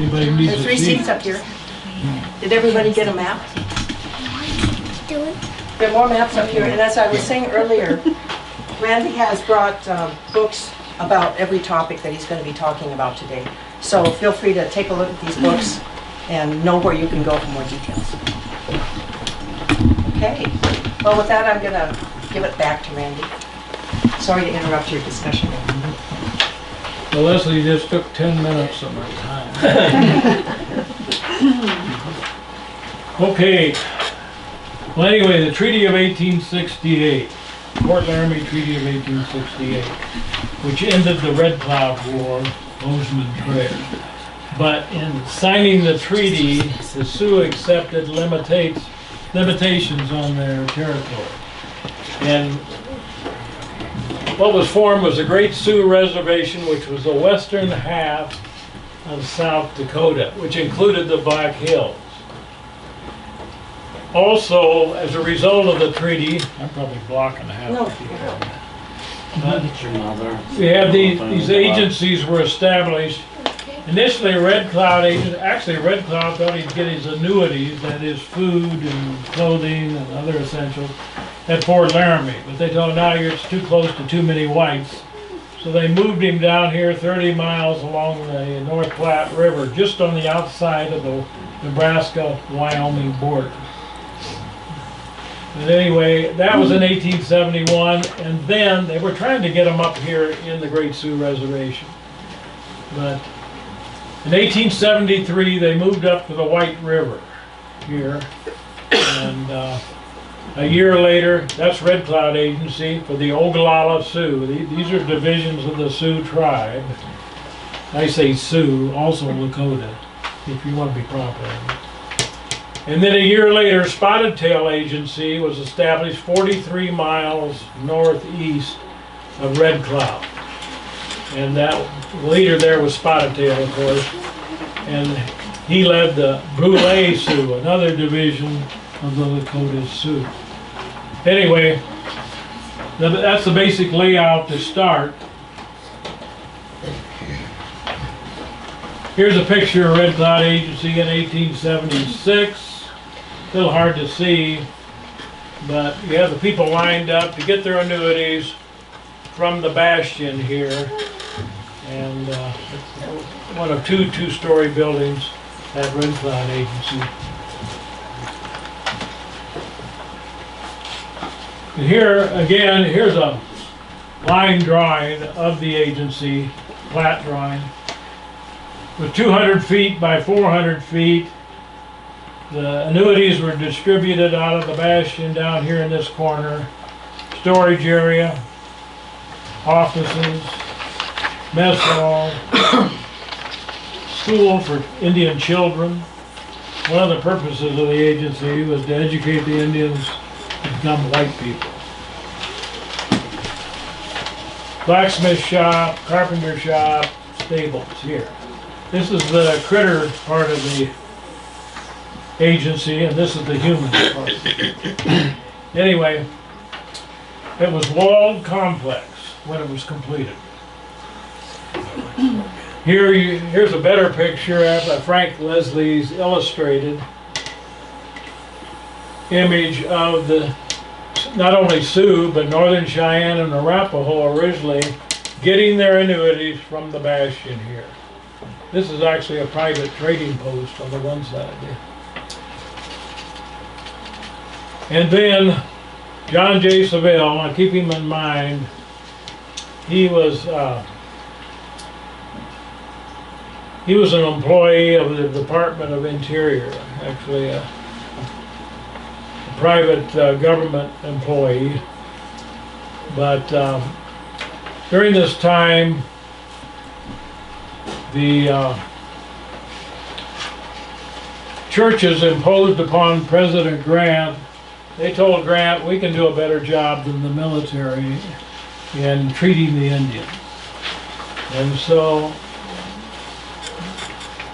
Anybody needs There's a 3 seat? seats up here. Did everybody get a map? There are more maps up here, and as I was saying earlier, Randy has brought books about every topic that he's going to be talking about today. So feel free to take a look at these books and know where you can go for more details. Okay, well with that I'm going to give it back to Randy. Sorry to interrupt your discussion. Well, Leslie just took 10 minutes of my time. Okay. Well, anyway, the Treaty of 1868, Fort Laramie Treaty of 1868, which ended the Red Cloud War, Bozeman Trail. But in signing the treaty, the Sioux accepted limitations on their territory. And what was formed was the Great Sioux Reservation, which was the western half of South Dakota, which included the Black Hills. Also, as a result of the treaty, I'm probably blocking half No. the people. It's your mother. We have these agencies were established. Initially, Red Cloud agent, actually Red Cloud thought he'd get his annuities, that is food and clothing and other essentials, at Fort Laramie. But they told him, now it's too close to too many whites. So they moved him down here 30 miles along the North Platte River, just on the outside of the Nebraska-Wyoming border. But anyway, that was in 1871, and then they were trying to get them up here in the Great Sioux Reservation. But in 1873, they moved up to the White River here, and a year later, that's Red Cloud Agency for the Ogallala Sioux. These are divisions of the Sioux tribe. I say Sioux, also Lakota, if you want to be proper. And then a year later, Spotted Tail Agency was established 43 miles northeast of Red Cloud. And that leader there was Spotted Tail, of course. And he led the Brule Sioux, another division of the Lakota Sioux. Anyway, that's the basic layout to start. Here's a picture of Red Cloud Agency in 1876. A little hard to see, but you have the people lined up to get their annuities from the bastion here. And it's one of two-story buildings at Red Cloud Agency. And here, again, here's a line drawing of the agency, plat drawing, with 200 feet by 400 feet. The annuities were distributed out of the bastion down here in this corner. Storage area, offices, mess hall, school for Indian children. One of the purposes of the agency was to educate the Indians to become white people. Blacksmith shop, carpenter shop, stables here. This is the critter part of the agency, and this is the human part. Anyway, it was walled complex when it was completed. Here's a better picture of Frank Leslie's illustrated image of the not only Sioux but Northern Cheyenne and Arapaho originally getting their annuities from the bastion here. This is actually a private trading post on the one side there. And then John J. Saville, I keep him in mind, he was an employee of the Department of Interior, actually a private government employee. But during this time, the churches imposed upon President Grant. They told Grant, we can do a better job than the military in treating the Indians. And so,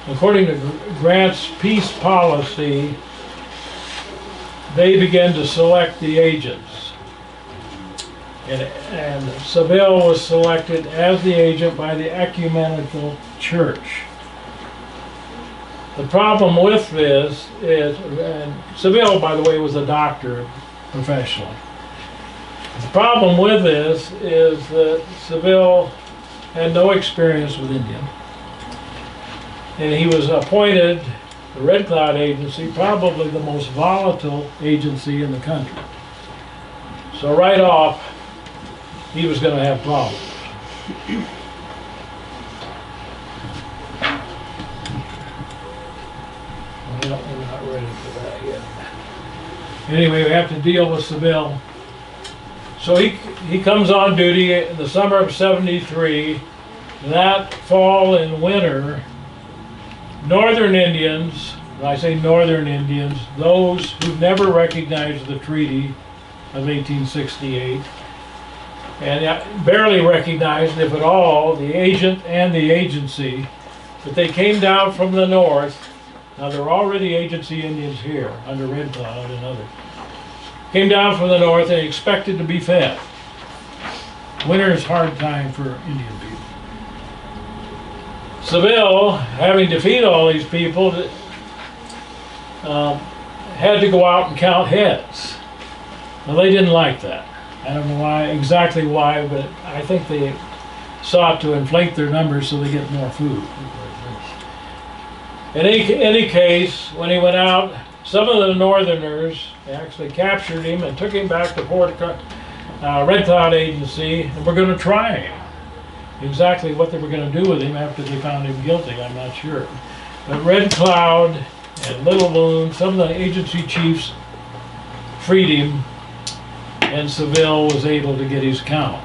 according to Grant's peace policy, they began to select the agents. And Saville was selected as the agent by the Ecumenical Church. The problem with this is, and Seville, by the way, was a doctor professionally. The problem with this is that Seville had no experience with Indian. And he was appointed the Red Cloud Agency, probably the most volatile agency in the country. So right off, he was going to have problems. Well, we're not ready for that yet. Anyway, we have to deal with Seville. So he comes on duty in the summer of '73. That fall and winter, Northern Indians, when I say Northern Indians, those who never recognized the Treaty of 1868, and barely recognized, if at all, the agent and the agency, but they came down from the north. Now there were already agency Indians here under Red Cloud and others. Came down from the north and expected to be fed. Winter is a hard time for Indian people. Seville, having defeated all these people, had to go out and count heads. Well, they didn't like that. I don't know why, exactly why, but I think they sought to inflate their numbers so they get more food. In any case, when he went out, some of the Northerners actually captured him and took him back to Red Cloud Agency, and were going to try him. Exactly what they were going to do with him after they found him guilty, I'm not sure. But Red Cloud and Little Loon, some of the agency chiefs freed him, and Seville was able to get his count.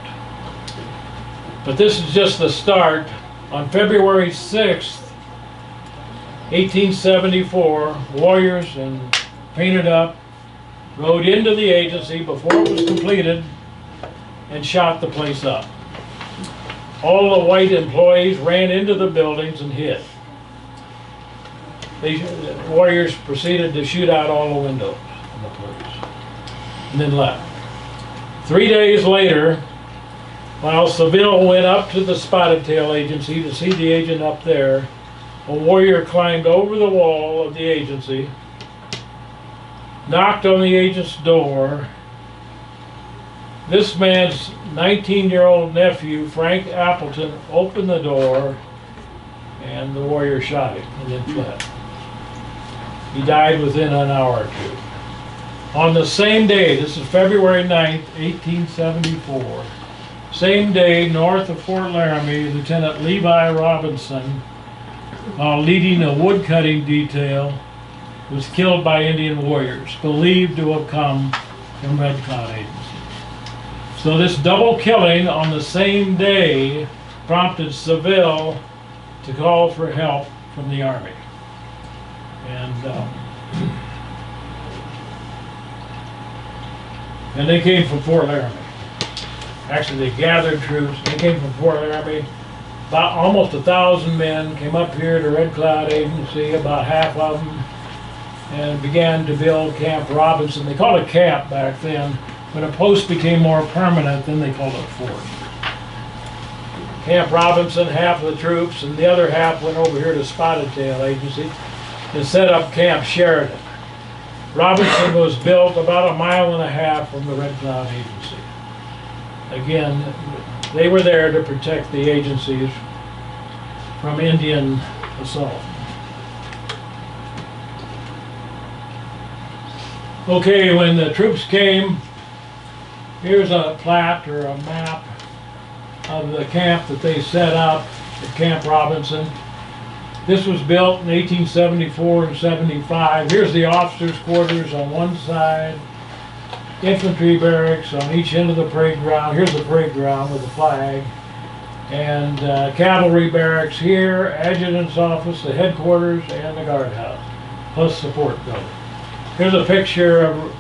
But this is just the start. On February 6th, 1874, warriors and painted up rode into the agency before it was completed and shot the place up. All the white employees ran into the buildings and hid. The warriors proceeded to shoot out all the windows in the place and then left. 3 days later, while Seville went up to the Spotted Tail Agency to see the agent up there, a warrior climbed over the wall of the agency, knocked on the agent's door. This man's 19-year-old nephew, Frank Appleton, opened the door, and the warrior shot him and then fled. He died within an hour or two. On the same day, this is February 9th, 1874, same day, north of Fort Laramie, Lieutenant Levi Robinson, while leading a woodcutting detail, was killed by Indian warriors, believed to have come from Red Cloud Agency. So this double killing on the same day prompted Seville to call for help from the Army. And they came from Fort Laramie. Actually, they gathered troops. They came from Fort Laramie. About almost 1,000 men came up here to Red Cloud Agency, about half of them, and began to build Camp Robinson. They called it camp back then. When a post became more permanent, then they called it a fort. Camp Robinson, half of the troops, and the other half went over here to Spotted Tail Agency and set up Camp Sheridan. Robinson was built about 1.5 miles from the Red Cloud Agency. Again, they were there to protect the agencies from Indian assault. Okay, when the troops came, here's a plat or a map of the camp that they set up at Camp Robinson. This was built in 1874 and 75. Here's the officers' quarters on one side, infantry barracks on each end of the parade ground. Here's the parade ground with the flag. And cavalry barracks here, adjutant's office, the headquarters, and the guardhouse, plus support building. Here's a picture of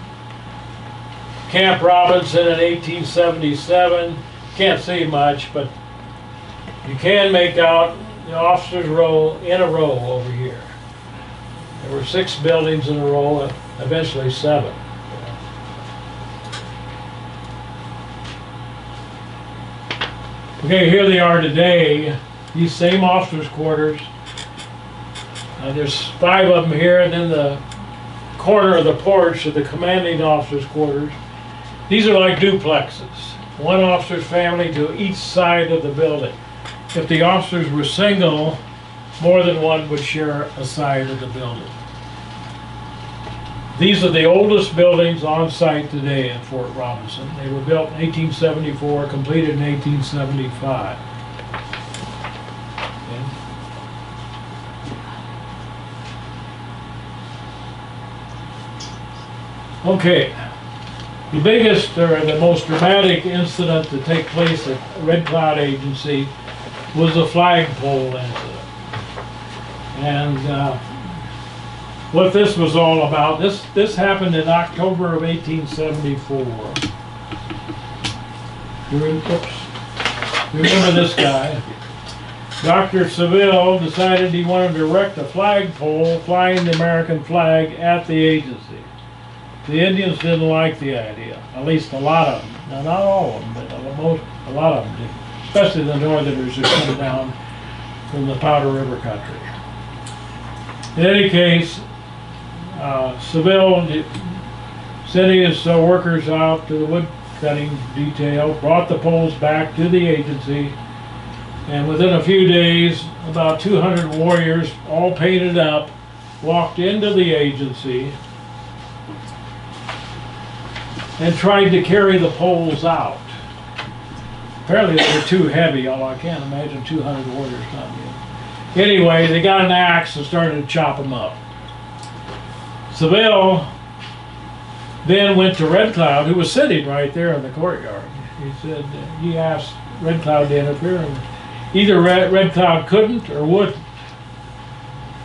Camp Robinson in 1877. Can't see much, but you can make out the officers' row in a row over here. There were 6 buildings in a row, eventually 7. Okay, here they are today. These same officers' quarters There's 5 of them here, and then the corner of the porch of the commanding officer's quarters. These are like duplexes. One officer's family to each side of the building. If the officers were single, more than one would share a side of the building. These are the oldest buildings on site today in Fort Robinson. They were built in 1874, completed in 1875. Okay, the biggest or the most dramatic incident to take place at Red Cloud Agency was the flagpole incident. And what this was all about, this happened in October of 1874. Remember this guy? Dr. Seville decided he wanted to erect a flagpole flying the American flag at the agency. The Indians didn't like the idea, at least a lot of them. Now, not all of them, but a lot of them did, especially the Northerners who came down from the Powder River country. In any case, Seville sent his workers out to the wood cutting detail, brought the poles back to the agency, and within a few days, about 200 warriors, all painted up, walked into the agency and tried to carry the poles out. Apparently they were too heavy, although I can't imagine 200 warriors coming in. Anyway, they got an axe and started to chop them up. Seville then went to Red Cloud, who was sitting right there in the courtyard. He said, he asked Red Cloud to interfere, and either Red Cloud couldn't or wouldn't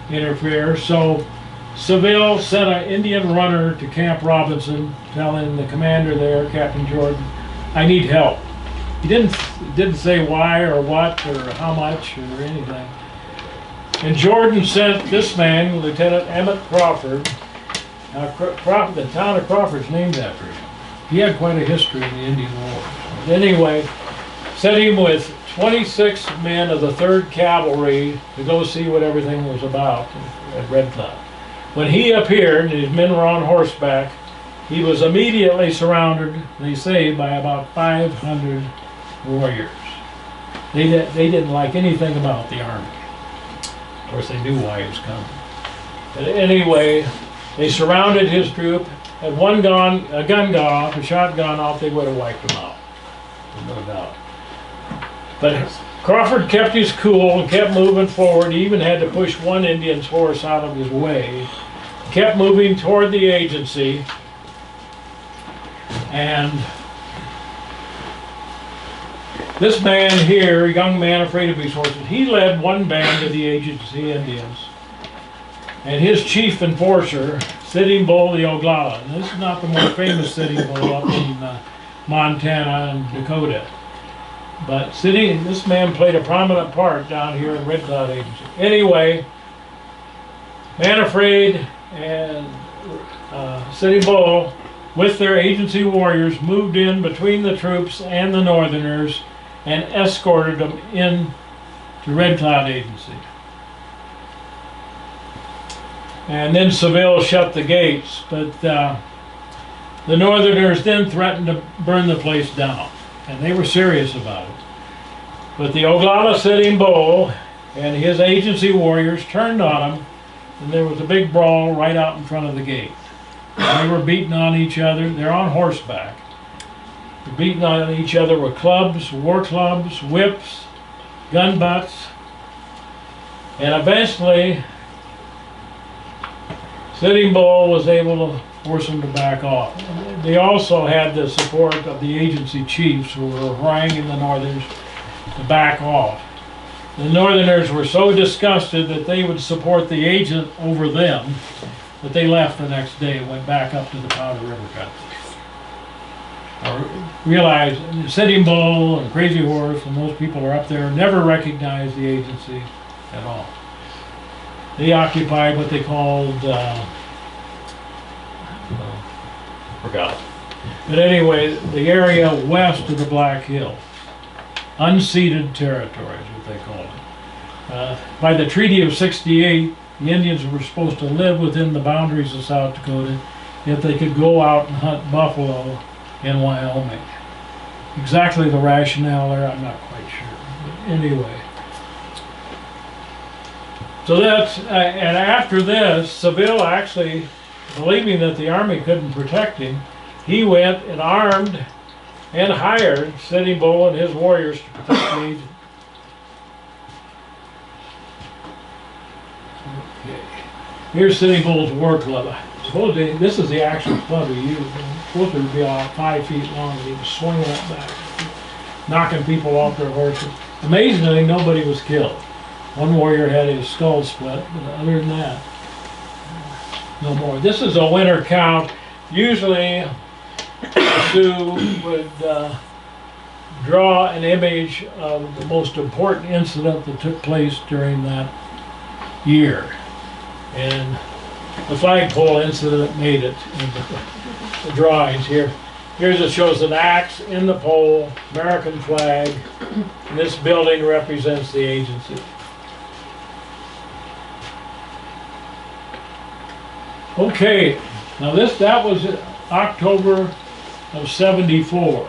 interfere, so Seville sent an Indian runner to Camp Robinson, telling the commander there, Captain Jordan, I need help. He didn't say why or what or how much or anything. And Jordan sent this man, Lieutenant Emmett Crawford. Now, the town of Crawford's named after him. He had quite a history in the Indian Wars. But anyway, sent him with 26 men of the 3rd Cavalry to go see what everything was about at Red Cloud. When he appeared, and his men were on horseback, he was immediately surrounded, they say, by about 500 warriors. They didn't like anything about the army. Of course, they knew why he was coming. But anyway, they surrounded his troop. Had a gun gone off, a shot gone off, they would have wiped them out. No doubt. But Crawford kept his cool and kept moving forward. He even had to push one Indian's horse out of his way. Kept moving toward the agency. And this man here, a young man afraid of his horses, he led one band of the agency Indians. And his chief enforcer, Sitting Bull the Oglala. And this is not the more famous Sitting Bull up in Montana and Dakota. But this man played a prominent part down here in Red Cloud Agency. Anyway, Man Afraid and Sitting Bull, with their agency warriors, moved in between the troops and the Northerners and escorted them in to Red Cloud Agency. And then Seville shut the gates, but the Northerners then threatened to burn the place down. And they were serious about it. But the Oglala Sitting Bull and his agency warriors turned on him, and there was a big brawl right out in front of the gate. They were beating on each other. They're on horseback. They're beating on each other with clubs, war clubs, whips, gun butts. And eventually, Sitting Bull was able to force them to back off. They also had the support of the agency chiefs who were haranguing the Northerners to back off. The Northerners were so disgusted that they would support the agent over them that they left the next day and went back up to the Powder River country. Realized Sitting Bull and Crazy Horse and those people are up there never recognized the agency at all. They occupied what they called forgot. But anyway, the area west of the Black Hills, unceded territory is what they called it. By the Treaty of '68, the Indians were supposed to live within the boundaries of South Dakota if they could go out and hunt buffalo in Wyoming. Exactly the rationale there, I'm not quite sure. But anyway. So that's, and after this, Seville actually, believing that the army couldn't protect him, he went and armed and hired Sitting Bull and his warriors to protect the agent. Okay. Here's Sitting Bull's war club. Supposedly, this is the actual club he used. It's supposed to be about 5 feet long, and he was swinging it back, knocking people off their horses. Amazingly, nobody was killed. One warrior had his skull split, but other than that, no more. This is a winter count. Usually, the Sioux would draw an image of the most important incident that took place during that year. And the flagpole incident made it in the drawings here. Here's it shows an axe in the pole, American flag, and this building represents the agency. Okay, now that was October of '74.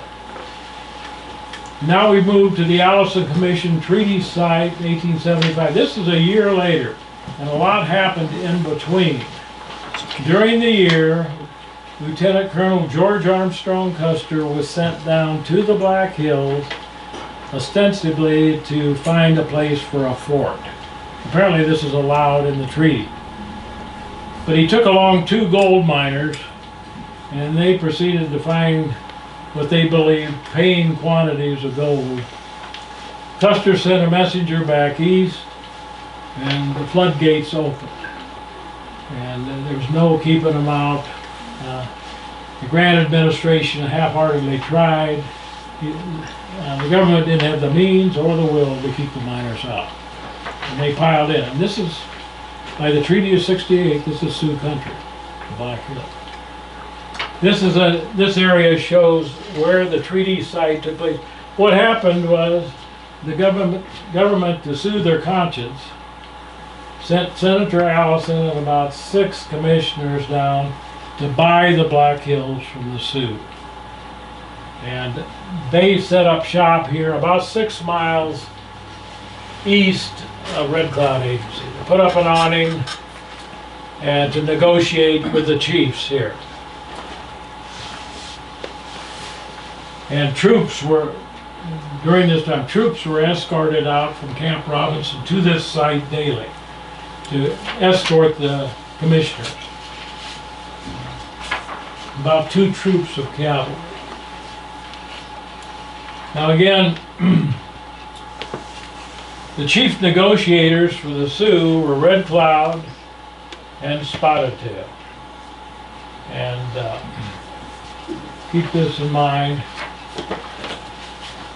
Now we move to the Allison Commission Treaty Site, 1875. This is a year later, and a lot happened in between. During the year, Lieutenant Colonel George Armstrong Custer was sent down to the Black Hills, ostensibly to find a place for a fort. Apparently this is allowed in the treaty. But he took along 2 gold miners, and they proceeded to find what they believed paying quantities of gold. Custer sent a messenger back east, and the floodgates opened. And there was no keeping them out. The Grant administration half-heartedly tried. The government didn't have the means or the will to keep the miners out. And they piled in. And this is, by the Treaty of '68, this is Sioux country, the Black Hills. This area shows where the treaty site took place. What happened was the government, to soothe their conscience, sent Senator Allison and about 6 commissioners down to buy the Black Hills from the Sioux. And they set up shop here about 6 miles east of Red Cloud Agency. They put up an awning and to negotiate with the chiefs here. And during this time, troops were escorted out from Camp Robinson to this site daily to escort the commissioners. About 2 troops of cavalry. Now again, the chief negotiators for the Sioux were Red Cloud and Spotted Tail. And keep this in mind.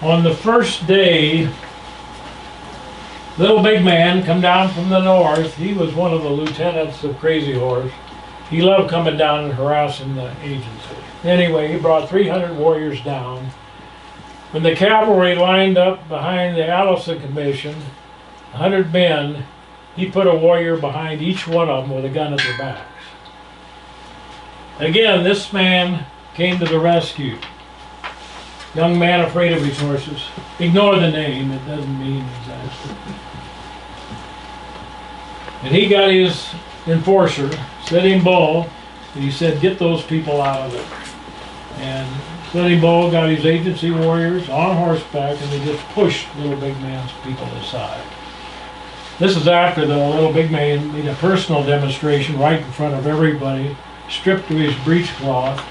On the first day, Little Big Man come down from the north. He was one of the lieutenants of Crazy Horse. He loved coming down and harassing the agency. Anyway, he brought 300 warriors down. When the cavalry lined up behind the Allison Commission, 100 men, he put a warrior behind each one of them with a gun at their backs. Again, this man came to the rescue. Young man afraid of his horses. Ignore the name, it doesn't mean exactly. And he got his enforcer, Sitting Bull, and he said, get those people out of there. And Sitting Bull got his agency warriors on horseback, and they just pushed Little Big Man's people aside. This is after the Little Big Man made a personal demonstration right in front of everybody, stripped to his breechcloth,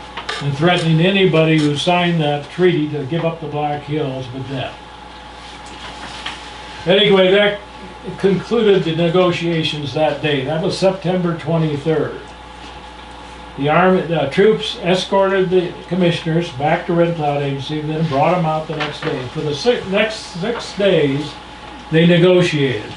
and threatening anybody who signed that treaty to give up the Black Hills with death. Anyway, that concluded the negotiations that day. That was September 23rd. The troops escorted the commissioners back to Red Cloud Agency and then brought them out the next day. For the next 6 days, they negotiated.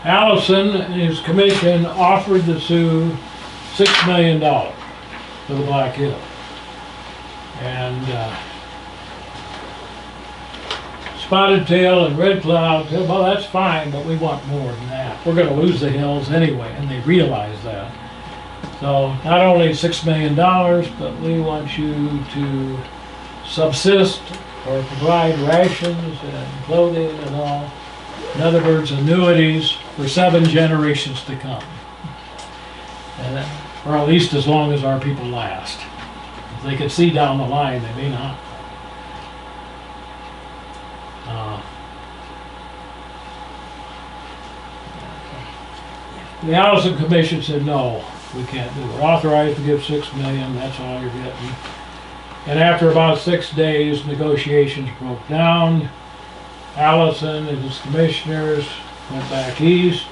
Allison and his commission offered the Sioux $6 million for the Black Hills. And Spotted Tail and Red Cloud said, well, that's fine, but we want more than that. We're gonna lose the hills anyway, and they realized that. So not only $6 million, but we want you to subsist or provide rations and clothing and all. In other words, annuities for 7 generations to come. And, or at least as long as our people last. If they could see down the line, they may not. The Allison Commission said, no, we can't do it. We're authorized to give $6 million, that's all you're getting. And after about 6 days, negotiations broke down. Allison and his commissioners went back east.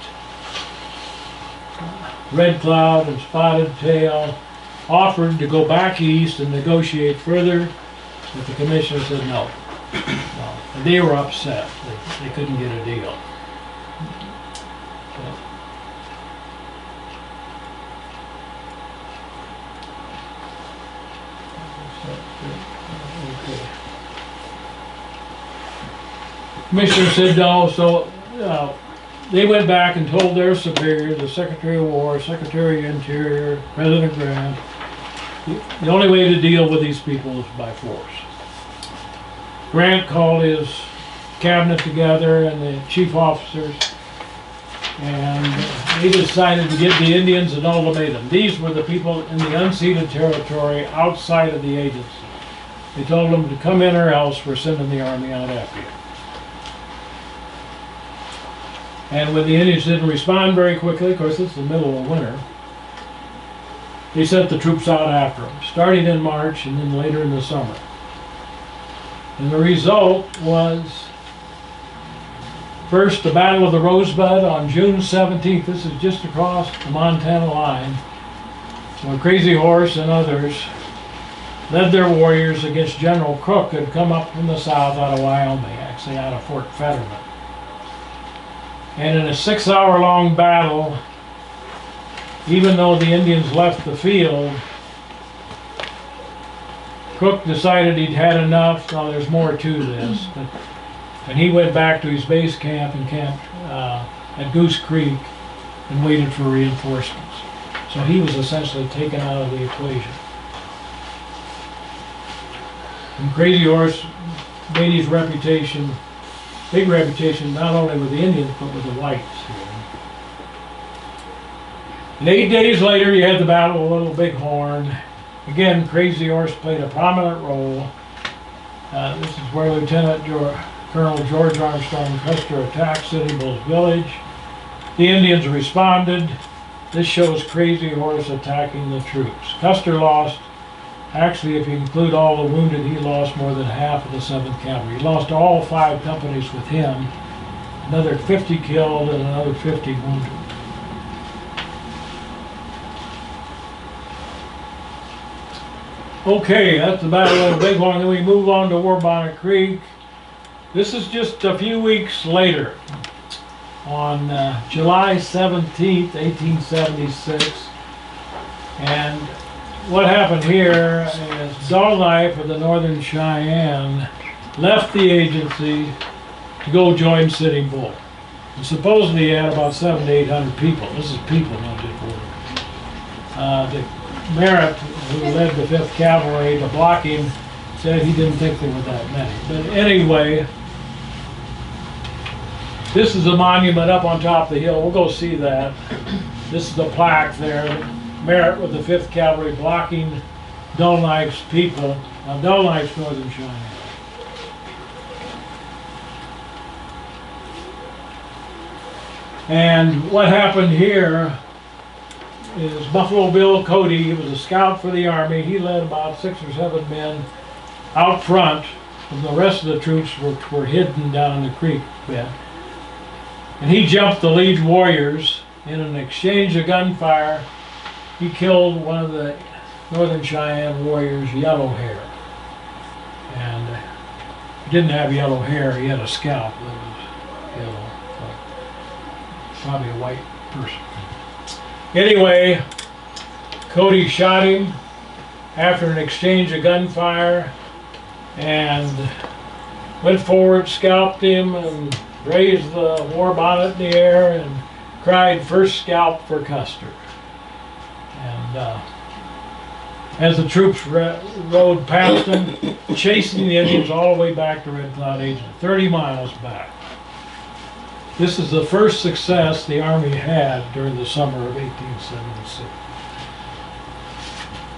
Red Cloud and Spotted Tail offered to go back east and negotiate further, but the commissioner said no. No. And they were upset. They couldn't get a deal. Commissioner said no, so they went back and told their superiors, the Secretary of War, Secretary of Interior, President Grant, the only way to deal with these people is by force. Grant called his cabinet together and the chief officers, and they decided to give the Indians an ultimatum. These were the people in the unceded territory outside of the agency. They told them to come in or else we're sending the army out after you. And when the Indians didn't respond very quickly, of course it's the middle of winter, they sent the troops out after them, starting in March and then later in the summer. And the result was, first, the Battle of the Rosebud on June 17th. This is just across the Montana line. So Crazy Horse and others led their warriors against General Crook, who had come up from the south out of Wyoming, actually out of Fort Fetterman. And in a 6-hour-long battle, even though the Indians left the field, Crook decided he'd had enough. Now there's more to this, and he went back to his base camp and camped at Goose Creek and waited for reinforcements. So he was essentially taken out of the equation. And Crazy Horse made his reputation, big reputation, not only with the Indians, but with the whites here. And 8 days later, you had the Battle of Little Bighorn. Again, Crazy Horse played a prominent role. This is where Colonel George Armstrong Custer attacked Sitting Bull's village. The Indians responded. This shows Crazy Horse attacking the troops. Custer lost, actually, if you include all the wounded, he lost more than half of the 7th Cavalry. He lost all 5 companies with him, another 50 killed and another 50 wounded. Okay, that's the Battle of the Bighorn. Then we move on to Warbonnet Creek. This is just a few weeks later, on July 17th, 1876. And what happened here is Dull Knife of the Northern Cheyenne left the agency to go join Sitting Bull. And supposedly he had about 700 to 800 people. This is people, not just workers. Merritt, who led the 5th Cavalry to block him, said he didn't think there were that many. But anyway, this is a monument up on top of the hill. We'll go see that. This is the plaque there. Merritt with the 5th Cavalry blocking Dull Knife's people. Now, Dull Knife's Northern Cheyenne. And what happened here is Buffalo Bill Cody. He was a scout for the Army. He led about 6 or 7 men out front, and the rest of the troops were hidden down in the creek bed. And he jumped the lead warriors. In an exchange of gunfire, he killed one of the Northern Cheyenne warriors, Yellow Hair. And he didn't have yellow hair, he had a scalp that was yellow. So probably a white person. Anyway, Cody shot him after an exchange of gunfire, and went forward, scalped him, and raised the war bonnet in the air and cried, "First scalp for Custer." And as the troops rode past him, chasing the Indians all the way back to Red Cloud Agency, 30 miles back. This is the first success the Army had during the summer of 1876.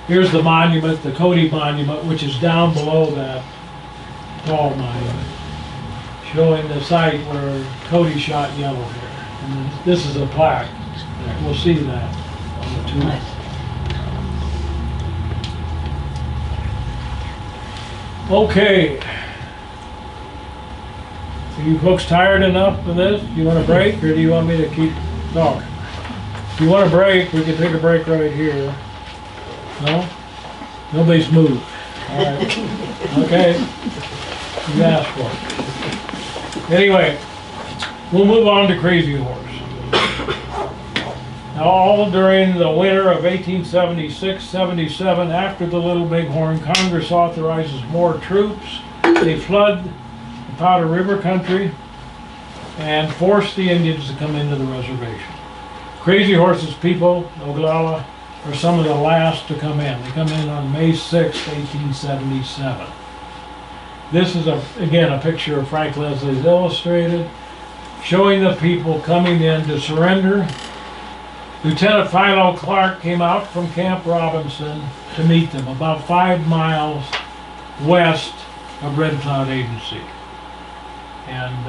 Here's the monument, the Cody Monument, which is down below that tall monument, showing the site where Cody shot Yellowhair. And this is a plaque. We'll see that on the tour. Okay. Are you folks tired enough of this? Do you want a break, or do you want me to keep talking? If you want a break, we can take a break right here. No? Nobody's moved. All right. Okay. You asked for it. Anyway, we'll move on to Crazy Horse. Now, all during the winter of 1876-77, after the Little Bighorn, Congress authorizes more troops. They flood the Powder River country and force the Indians to come into the reservation. Crazy Horse's people, Oglala, are some of the last to come in. They come in on May 6, 1877. This is, again, a picture of Frank Leslie's Illustrated, showing the people coming in to surrender. Lieutenant Philo Clark came out from Camp Robinson to meet them, about 5 miles west of Red Cloud Agency. And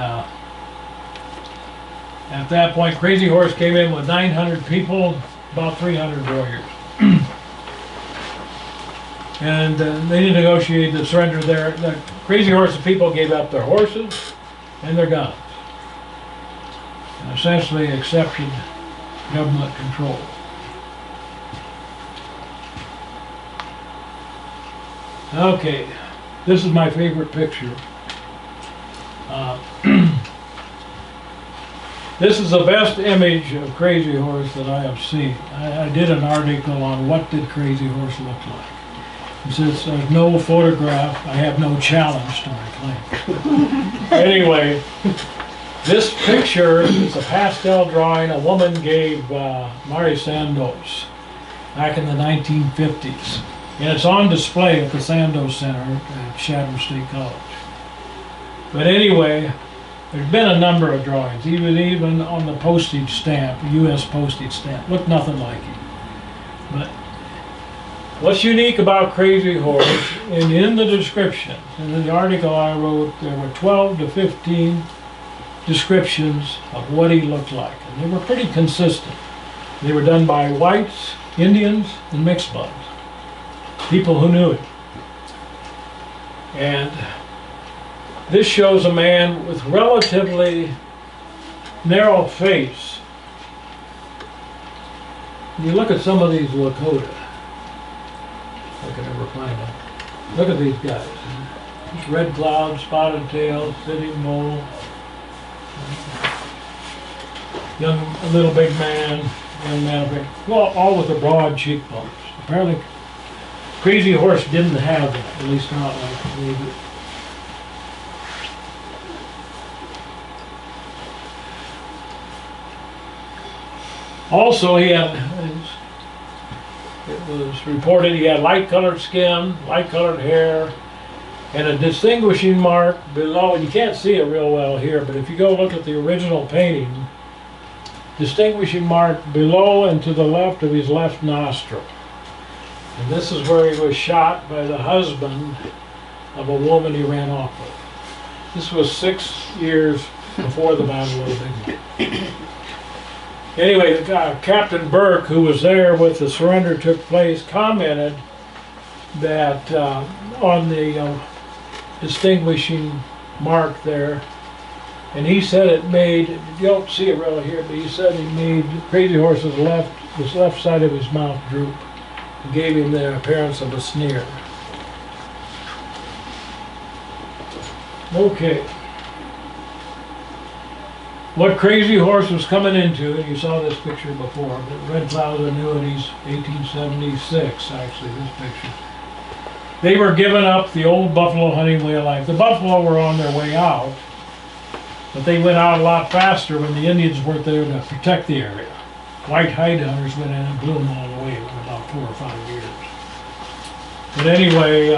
at that point, Crazy Horse came in with 900 people, about 300 warriors. And they negotiated the surrender there. The Crazy Horse people gave up their horses and their guns, and essentially accepted government control. Okay, this is my favorite picture. This is the best image of Crazy Horse that I have seen. I did an article on what did Crazy Horse look like. And since there's no photograph, I have no challenge to my claim. Anyway, this picture is a pastel drawing a woman gave Mari Sandoz back in the 1950s. And it's on display at the Sandoz Center at Chadron State College. But anyway, there's been a number of drawings, even on the postage stamp, U.S. postage stamp. Looked nothing like it. But what's unique about Crazy Horse, and in the description, in the article I wrote, there were 12 to 15 descriptions of what he looked like. And they were pretty consistent. They were done by whites, Indians, and mixed bloods. People who knew him. And this shows a man with relatively narrow face. You look at some of these Lakota. If I can ever find them. Look at these guys. This red cloud, spotted tail, sitting bull. Young, a little big man, young man, well, all with the broad cheekbones. Apparently, Crazy Horse didn't have that, at least not like they did. Also, he had, it was reported he had light-colored skin, light-colored hair, and a distinguishing mark below, and you can't see it real well here, but if you go look at the original painting, distinguishing mark below and to the left of his left nostril. And this is where he was shot by the husband of a woman he ran off with. This was 6 years before the Battle of the Big Horn. Anyway, Captain Burke, who was there when the surrender took place, commented that on the distinguishing mark there, and he said it made, you don't see it really here, but he said he made Crazy Horse's left side of his mouth droop and gave him the appearance of a sneer. Okay. What Crazy Horse was coming into, and you saw this picture before, but Red Cloud Annuities, 1876, actually, this picture. they were giving up the old buffalo hunting way of life. The buffalo were on their way out, but they went out a lot faster when the Indians weren't there to protect the area. White hide hunters went in and blew them all away in about 4 or 5 years. But anyway,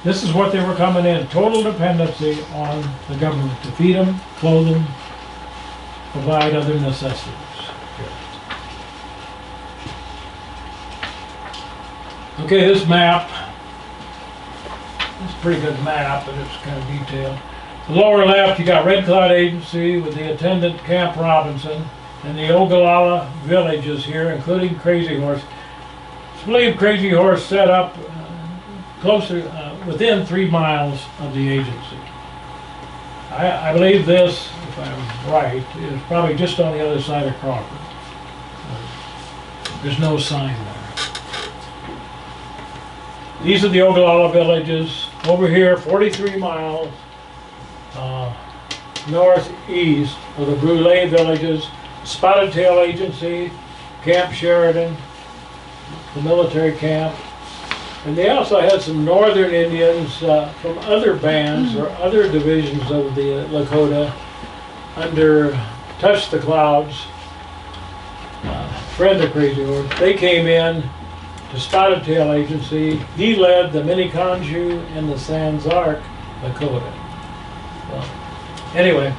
this is what they were coming in. Total dependency on the government to feed them, clothe them, provide other necessities. Okay, this map, it's a pretty good map, but it's kind of detailed. The lower left, you got Red Cloud Agency with the attendant Camp Robinson and the Ogallala villages here, including Crazy Horse. It's believed Crazy Horse set up closer, within 3 miles of the agency. I believe this, if I'm right, is probably just on the other side of Crawford. There's no sign there. These are the Ogallala villages. Over here, 43 miles northeast of the Brule villages, Spotted Tail Agency, Camp Sheridan, the military camp. And they also had some northern Indians from other bands or other divisions of the Lakota under Touch the Clouds, friend of Crazy Horse. They came in to Spotted Tail Agency. He led the Minneconjou and the Sans Arc Lakota. Well, anyway,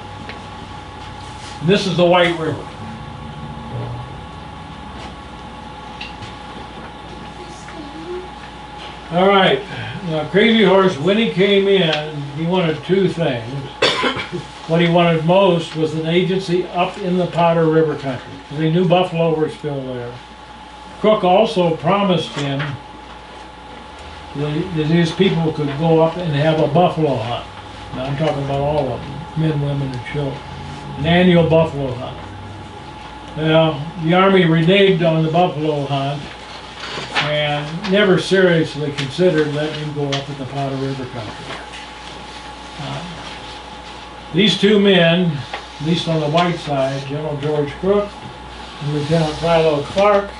this is the White River. All right, now Crazy Horse, when he came in, he wanted 2 things. What he wanted most was an agency up in the Powder River country, because he knew buffalo were still there. Cook also promised him that his people could go up and have a buffalo hunt. Now I'm talking about all of them, men, women, and children. An annual buffalo hunt. Well, the Army reneged on the buffalo hunt and never seriously considered letting him go up in the Powder River country. These 2 men, at least on the white side, General George Crook and Lieutenant Philo Clark.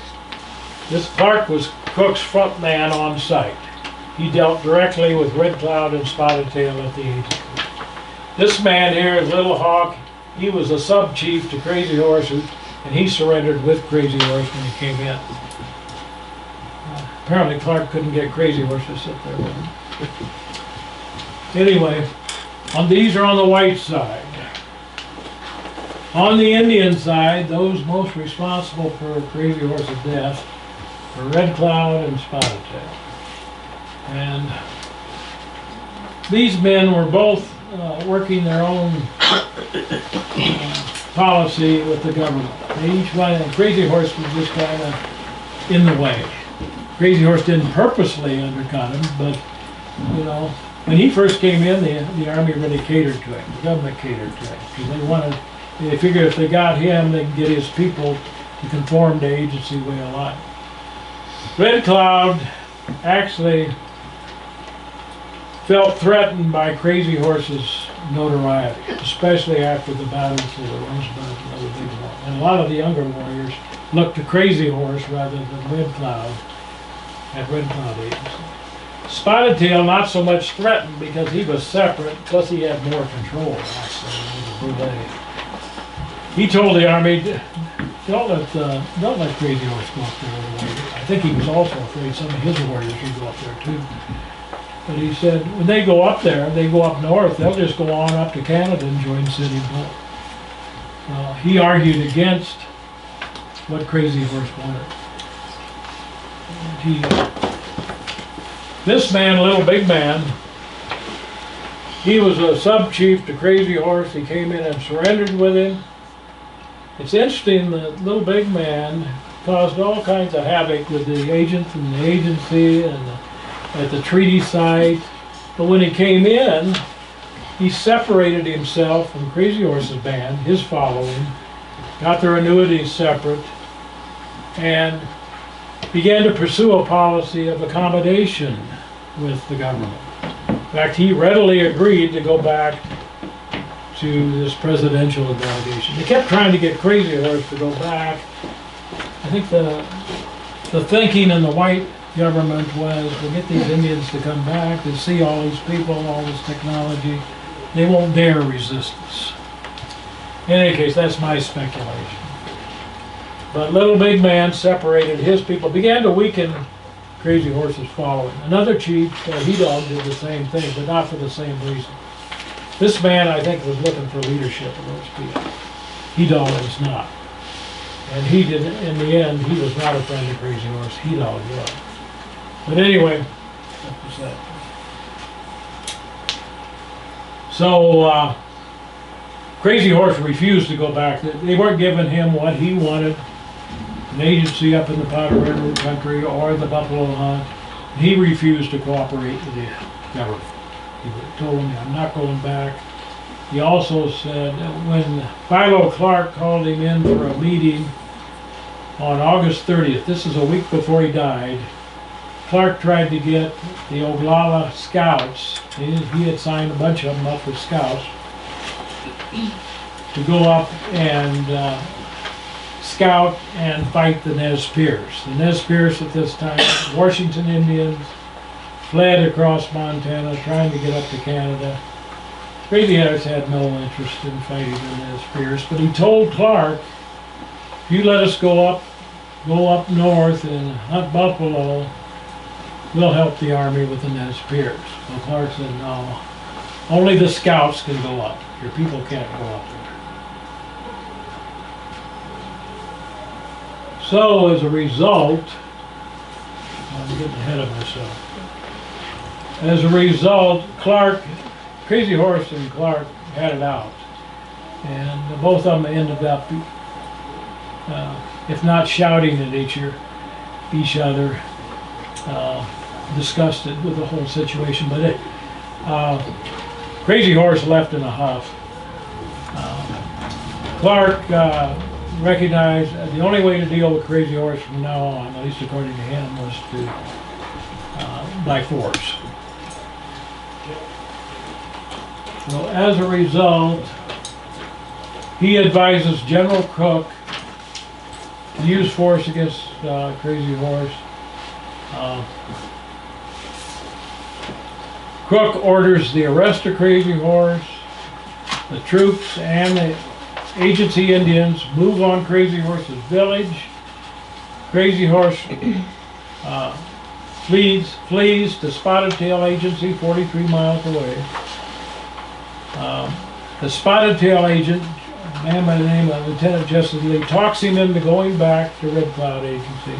This Clark was Cook's front man on site. He dealt directly with Red Cloud and Spotted Tail at the agency. This man here is Little Hawk. He was a sub-chief to Crazy Horse, and he surrendered with Crazy Horse when he came in. Apparently Clark couldn't get Crazy Horse to sit there with him. Anyway, these are on the white side. On the Indian side, those most responsible for Crazy Horse's death were Red Cloud and Spotted Tail. And these men were both working their own policy with the government. They each wanted, and Crazy Horse was just kind of in the way. Crazy Horse didn't purposely undercut him, but, you know, when he first came in, the Army really catered to him. The government catered to him, because they figured if they got him, they could get his people to conform to agency way of life. Red Cloud actually felt threatened by Crazy Horse's notoriety, especially after the battles of the Rosebud and other big ones. And a lot of the younger warriors looked to Crazy Horse rather than Red Cloud at Red Cloud Agency. Spotted Tail not so much threatened because he was separate, plus he had more control actually over Brule. He told the Army, don't let Crazy Horse go up there. I think he was also afraid some of his warriors would go up there too. But he said, when they go up there, they go up north, they'll just go on up to Canada and join City Bull. He argued against what Crazy Horse wanted. This man, Little Big Man, he was a sub-chief to Crazy Horse. He came in and surrendered with him. It's interesting that Little Big Man caused all kinds of havoc with the agents and the agency and at the treaty site. But when he came in, he separated himself from Crazy Horse's band, his following, got their annuities separate, and began to pursue a policy of accommodation with the government. In fact, he readily agreed to go back to this presidential delegation. They kept trying to get Crazy Horse to go back. I think the thinking in the white government was, we'll get these Indians to come back, to see all these people, all this technology. They won't dare resist us. In any case, that's my speculation. But Little Big Man separated his people, began to weaken Crazy Horse's following. Another chief, He Dog, did the same thing, but not for the same reason. This man, I think, was looking for leadership of those people. He Dog was not. And he did, in the end, he was not a friend of Crazy Horse. He Dog was. But anyway, that was that. So, Crazy Horse refused to go back. They weren't giving him what he wanted, an agency up in the Powder River country or the buffalo hunt. He refused to cooperate with the government. He told him, I'm not going back. He also said when Philo Clark called him in for a meeting on August 30th, this is a week before he died, Clark tried to get the Oglala Scouts, he had signed a bunch of them up with Scouts, to go up and scout and fight the Nez Perce. The Nez Perce at this time, Washington Indians, fled across Montana trying to get up to Canada. Crazy Horse had no interest in fighting the Nez Perce, but he told Clark, if you let us go up north and hunt buffalo, we'll help the army with the Nez Perce. Well, Clark said, no, only the scouts can go up. Your people can't go up there. So as a result, I'm getting ahead of myself. As a result, Crazy Horse and Clark had it out. And both of them ended up, if not shouting at each other, disgusted with the whole situation. But Crazy Horse left in a huff. Clark recognized the only way to deal with Crazy Horse from now on, at least according to him, was to by force. So as a result, he advises General Crook to use force against Crazy Horse. Crook orders the arrest of Crazy Horse. The troops and the agency Indians move on Crazy Horse's village. Crazy Horse flees to Spotted Tail Agency 43 miles away. The Spotted Tail agent, a man by the name of Lieutenant Jesse Lee, talks him into going back to Red Cloud Agency.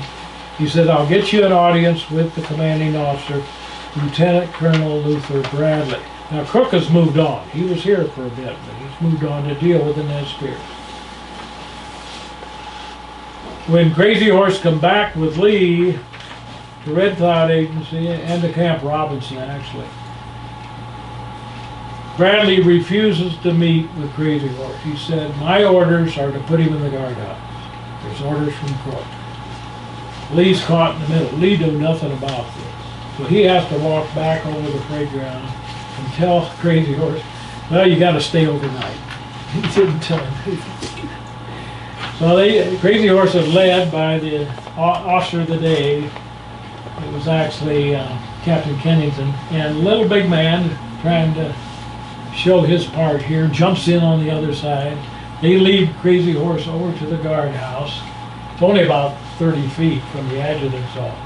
He said, I'll get you an audience with the commanding officer, Lieutenant Colonel Luther Bradley. Now Crook has moved on. He was here for a bit, but he's moved on to deal with the Nez Perce. When Crazy Horse come back with Lee to Red Cloud Agency and to Camp Robinson, actually, Bradley refuses to meet with Crazy Horse. He said, my orders are to put him in the guardhouse. There's orders from Crook. Lee's caught in the middle. Lee knew nothing about this. So he has to walk back over the parade ground and tell Crazy Horse, well, you got to stay overnight. He didn't tell him anything. So Crazy Horse is led by the officer of the day. It was actually Captain Kennington. And Little Big Man, trying to show his part here, jumps in on the other side. They lead Crazy Horse over to the guardhouse. It's only about 30 feet from the adjutant's office.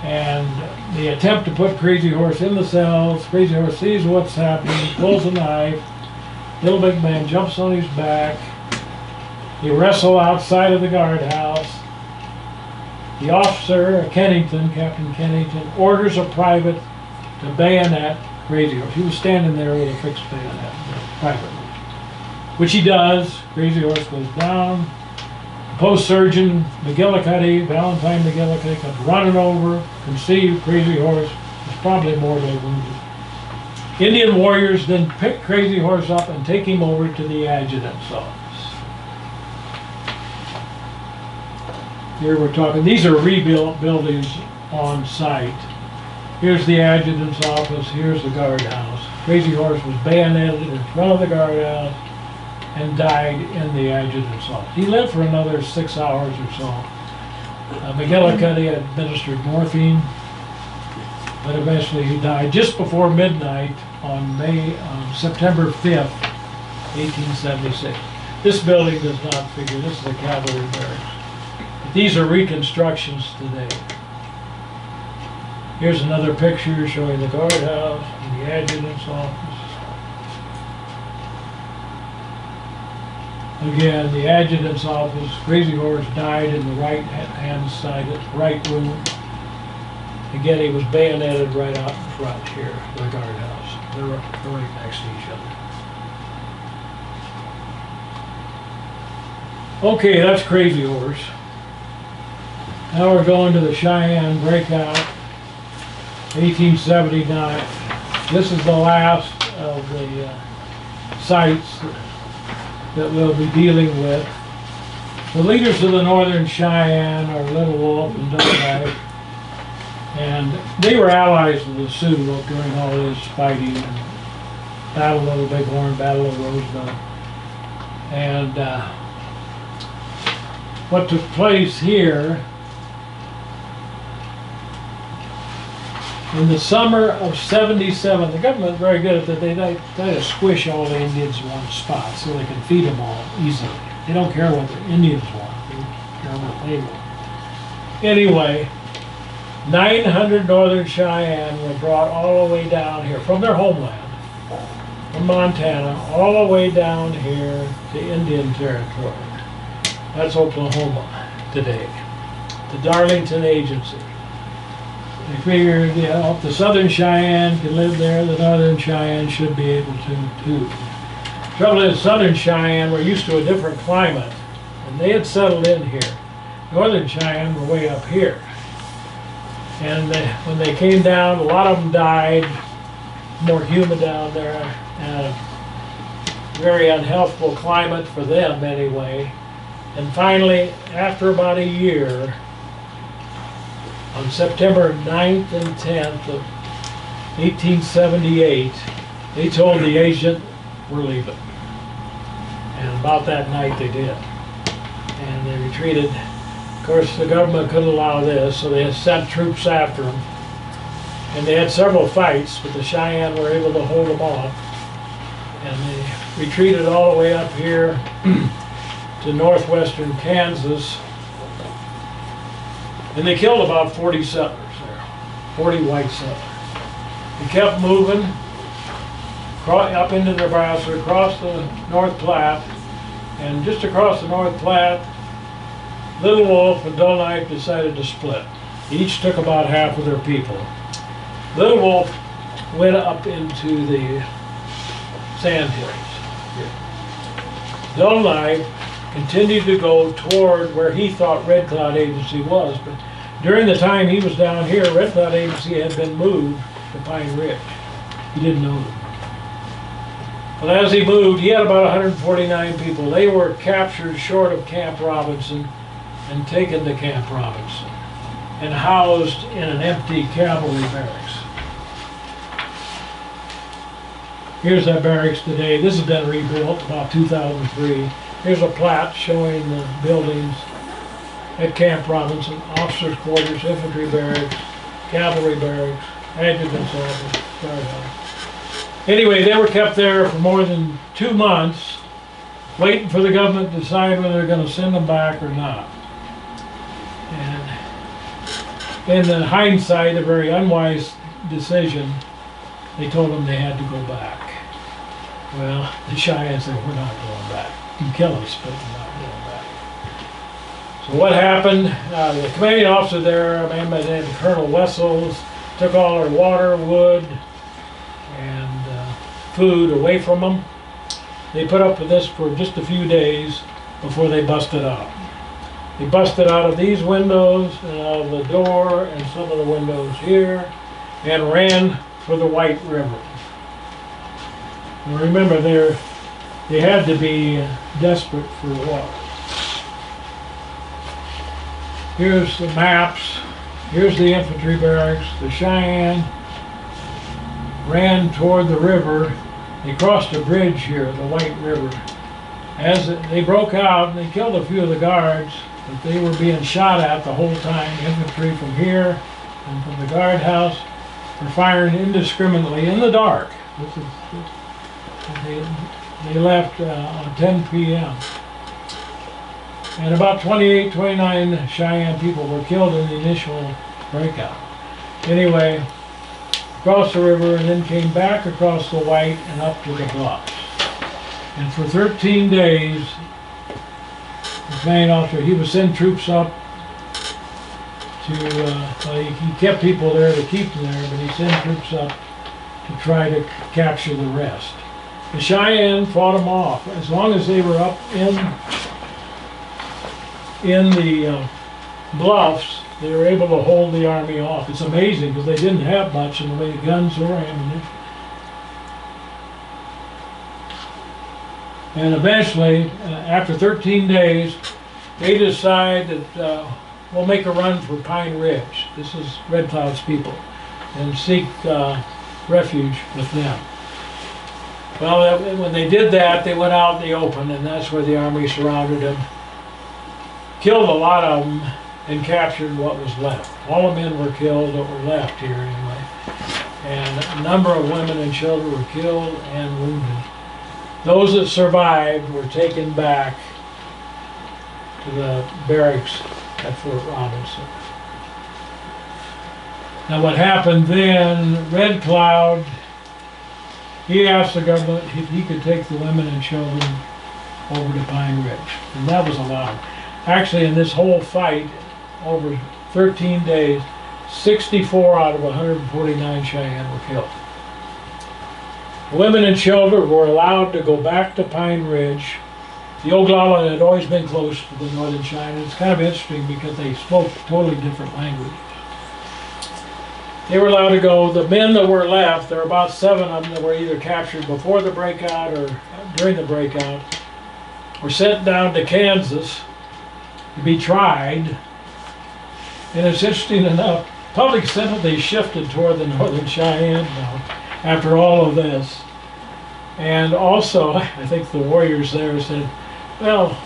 And they attempt to put Crazy Horse in the cells. Crazy Horse sees what's happening, pulls a knife. Little Big Man jumps on his back. They wrestle outside of the guardhouse. The officer, Kennington, Captain Kennington, orders a private to bayonet Crazy Horse. He was standing there with a fixed bayonet, privately. Which he does. Crazy Horse goes down. Post Surgeon McGillicuddy, Valentine McGillicuddy, comes running over, can see Crazy Horse is probably mortally wounded. Indian warriors then pick Crazy Horse up and take him over to the adjutant's office. Here we're talking, these are rebuilt buildings on site. Here's the adjutant's office, here's the guardhouse. Crazy Horse was bayoneted in front of the guardhouse and died in the adjutant's office. He lived for another 6 hours or so. McGillicuddy administered morphine, but eventually he died just before midnight on September 5th, 1876. This building does not figure. This is the cavalry barracks. But these are reconstructions today. Here's another picture showing the guardhouse and the adjutant's office. Again, the adjutant's office. Crazy Horse died in the right-hand side, right room. Again, he was bayoneted right out in front here, the guardhouse. They're right next to each other. Okay, that's Crazy Horse. Now we're going to the Cheyenne Breakout, 1879. This is the last of the sites that we'll be dealing with. The leaders of the Northern Cheyenne are Little Wolf and Dunlap, and they were allies of the Sioux during all this fighting, and Battle of the Bighorn, Battle of Rosebud. And what took place here in the summer of '77, the government is very good at that. They try to squish all the Indians in one spot so they can feed them all easily. They don't care what the Indians want, they care what they want. Anyway, 900 Northern Cheyenne were brought all the way down here from their homeland, from Montana, all the way down here to Indian Territory. That's Oklahoma today, the Darlington Agency. They figured, you know, if the Southern Cheyenne can live there, the Northern Cheyenne should be able to too. Trouble is, Southern Cheyenne were used to a different climate, and they had settled in here. Northern Cheyenne were way up here. And when they came down, a lot of them died, more humid down there, and a very unhealthful climate for them anyway. And finally, after about a year, on September 9th and 10th of 1878, they told the agent, we're leaving. And about that night they did. And they retreated. Of course, the government couldn't allow this, so they had sent troops after them. And they had several fights, but the Cheyenne were able to hold them off. And they retreated all the way up here to northwestern Kansas. And they killed about 40 settlers there, 40 white settlers. They kept moving up into Nebraska, across the North Platte, and just across the North Platte, Little Wolf and Dull Knife decided to split. Each took about half of their people. Little Wolf went up into the sand hills. Dull Knife continued to go toward where he thought Red Cloud Agency was, but during the time he was down here, Red Cloud Agency had been moved to Pine Ridge. He didn't know them. But as he moved, he had about 149 people. They were captured short of Camp Robinson and taken to Camp Robinson and housed in an empty cavalry barracks. Here's that barracks today. This has been rebuilt about 2003. Here's a plat showing the buildings at Camp Robinson: officers' quarters, infantry barracks, cavalry barracks, adjutant's office, guardhouse. Anyway, they were kept there for more than 2 months, waiting for the government to decide whether they're going to send them back or not. And in hindsight, a very unwise decision, they told them they had to go back. Well, the Cheyenne said, we're not going back. You can kill us, but we're not going back. So what happened? The commanding officer there, a man by the name of Colonel Wessels, took all their water, wood, and food away from them. They put up with this for just a few days before they busted out. They busted out of these windows and out of the door and some of the windows here and ran for the White River. And remember, they had to be desperate for water. Here's the maps. Here's the infantry barracks. The Cheyenne ran toward the river. They crossed a bridge here, the White River. As they broke out, they killed a few of the guards, But they were being shot at the whole time. Infantry from here and from the guardhouse were firing indiscriminately in the dark. They left on 10 p.m. And about 28, 29 Cheyenne people were killed in the initial breakout. Anyway, across the river and then came back across the White and up to the bluffs. And for 13 days, the commanding officer, he would send troops up to, he kept people there to keep them there, but he sent troops up to try to capture the rest. The Cheyenne fought them off. As long as they were up in the bluffs, they were able to hold the army off. It's amazing because they didn't have much in the way of guns or ammunition. And eventually, after 13 days, they decide that we'll make a run for Pine Ridge. This is Red Cloud's people, and seek refuge with them. Well, when they did that, they went out in the open, and that's where the army surrounded them, killed a lot of them, and captured what was left. All the men were killed that were left here anyway, and a number of women and children were killed and wounded. Those that survived were taken back to the barracks at Fort Robinson. Now what happened then, Red Cloud, he asked the government if he could take the women and children over to Pine Ridge, and that was allowed. Actually, in this whole fight, over 13 days, 64 out of 149 Cheyenne were killed. Women and children were allowed to go back to Pine Ridge. The Oglala had always been close to the Northern Cheyenne. It's kind of interesting because they spoke totally different languages. They were allowed to go. The men that were left, there were about 7 of them that were either captured before the breakout or during the breakout, were sent down to Kansas to be tried. And it's interesting enough, public sympathy shifted toward the Northern Cheyenne now after all of this. And also, I think the warriors there said, well,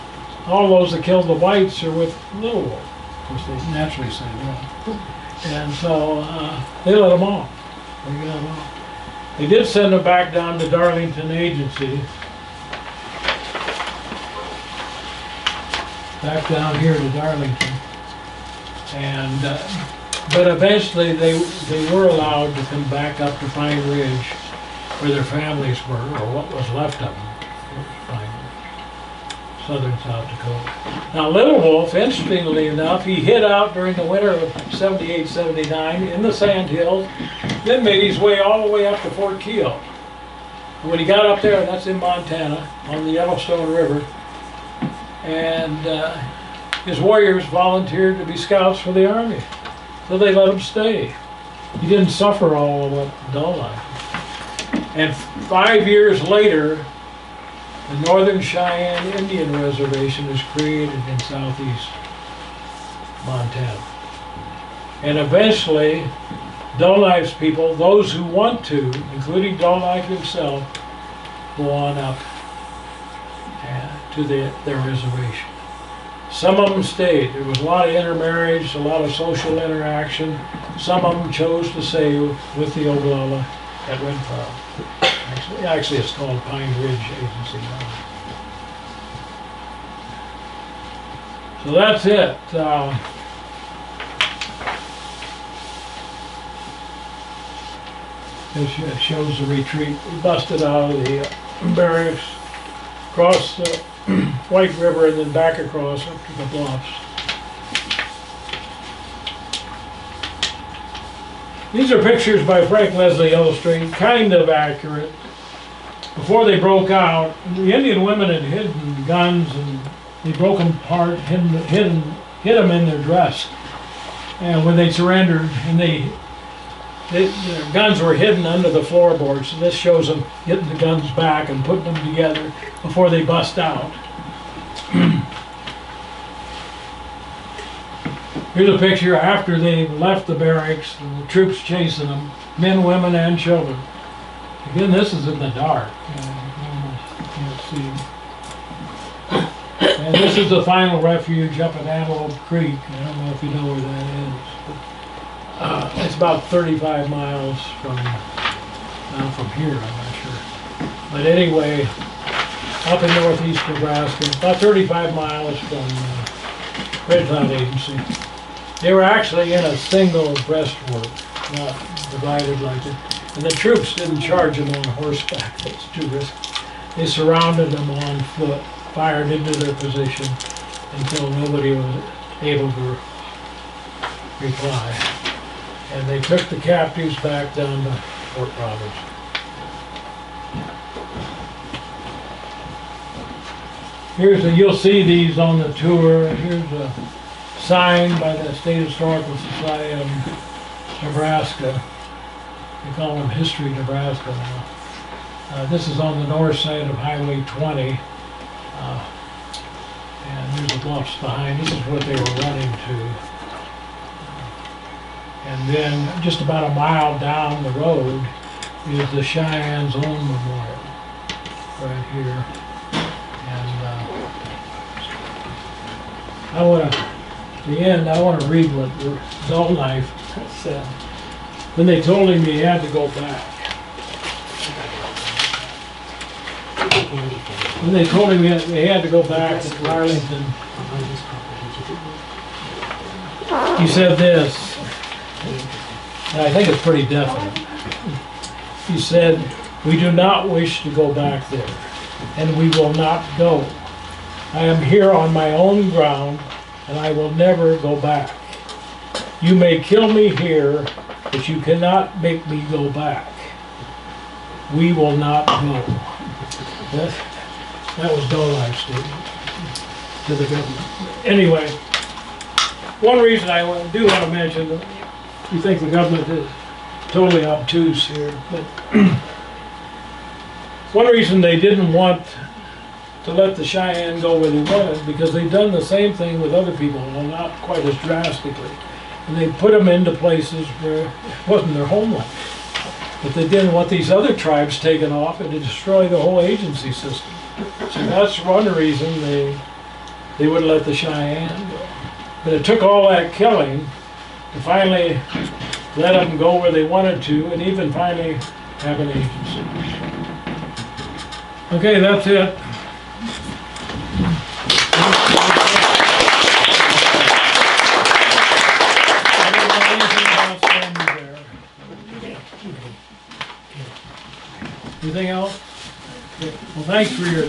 all those that killed the whites are with Little Wolf. Of course, they naturally say that. And so they let them off. They did send them back down to Darlington Agency. Back down here to Darlington. And but eventually they were allowed to come back up to Pine Ridge where their families were, or what was left of them. Pine Ridge, southern South Dakota. Now Little Wolf, interestingly enough, he hid out during the winter of 78, 79 in the Sandhills, then made his way all the way up to Fort Keogh. And when he got up there, that's in Montana, on the Yellowstone River, and his warriors volunteered to be scouts for the army. So they let him stay. He didn't suffer all of what Dull life. And 5 years later, the Northern Cheyenne Indian Reservation is created in southeast Montana. And eventually, Dull Knife's people, those who want to, including Dull Knife himself, go on up to their reservation. Some of them stayed. There was a lot of intermarriage, a lot of social interaction. Some of them chose to stay with the Oglala at Red Cloud. Actually, it's called Pine Ridge Agency now. So that's it. This shows the retreat. We busted out of the barracks, across the White River, and then back across up to the bluffs. These are pictures by Frank Leslie Illustrated, kind of accurate. Before they broke out, the Indian women had hidden guns, and they broke them apart, hid them in their dress. And when they surrendered, and their guns were hidden under the floorboards. So this shows them getting the guns back and putting them together before they bust out. Here's a picture after they left the barracks, and the troops chasing them, men, women, and children. Again, this is in the dark. You almost can't see. And this is the final refuge up at Antelope Creek. I don't know if you know where that is. But, it's about 35 miles from here, I'm not sure. But anyway, up in northeast Nebraska, about 35 miles from Red Cloud Agency. They were actually in a single breastwork, not divided like it. And the troops didn't charge them on horseback, that's too risky. They surrounded them on foot, fired into their position until nobody was able to reply. And they took the captives back down to Fort Roberts. You'll see these on the tour. Here's a sign by the State Historical Society of Nebraska. They call them History Nebraska now. This is on the north side of Highway 20. And there's the bluffs behind. This is what they were running to. And then just about a mile down the road is the Cheyenne's own memorial right here. And at the end, I want to read what Dull Knife said. When they told him he had to go back. When they told him he had to go back to Arlington, he said this, and I think it's pretty definite. He said, "We do not wish to go back there, and we will not go. I am here on my own ground, and I will never go back. You may kill me here, but you cannot make me go back. We will not go." That was Dull Knife's statement to the government. Anyway, one reason I do want to mention that we think the government is totally obtuse here, but one reason they didn't want to let the Cheyenne go where they wanted, because they've done the same thing with other people, well, not quite as drastically. And they put them into places where it wasn't their homeland. But they didn't want these other tribes taken off and to destroy the whole agency system. So that's one reason they wouldn't let the Cheyenne go. But it took all that killing to finally let them go where they wanted to, and even finally have an agency. Okay, that's it. Anything else? Well, thanks for your